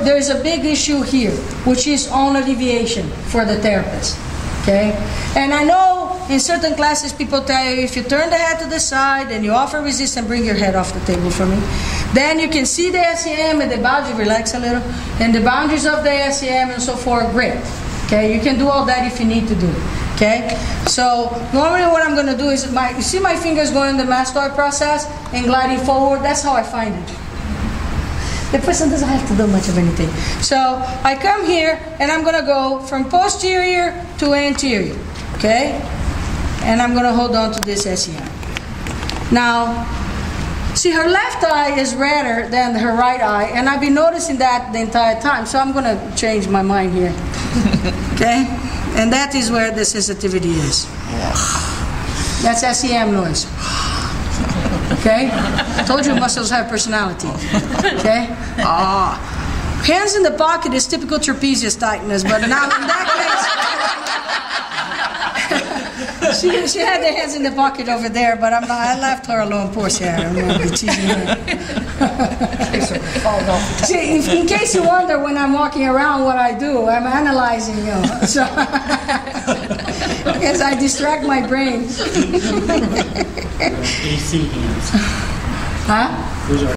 there's a big issue here, which is ulnar deviation for the therapist. Okay? And I know in certain classes people tell you if you turn the head to the side and you offer resistance, bring your head off the table for me, then you can see the SEM and the boundary, relax a little, and the boundaries of the SEM and so forth, great. Okay? You can do all that if you need to do it. Okay? So normally what I'm going to do is, you see my fingers going in the mastoid process and gliding forward? That's how I find it. The person doesn't have to do much of anything. So I come here and I'm going to go from posterior to anterior. Okay? And I'm going to hold on to this SEM. Now, see, her left eye is redder than her right eye, and I've been noticing that the entire time, so I'm going to change my mind here. Okay? And that is where the sensitivity is. That's SEM noise. Okay? I told you muscles have personality. Okay? Hands in the pocket is typical trapezius tightness, but now in that case, she had the hands in the pocket over there, but I left her alone, poor Sarah. I'm going to be teasing her. See, in case you wonder when I'm walking around what I do, I'm analyzing you. So, because I distract my brain. AC hands. Huh? Those are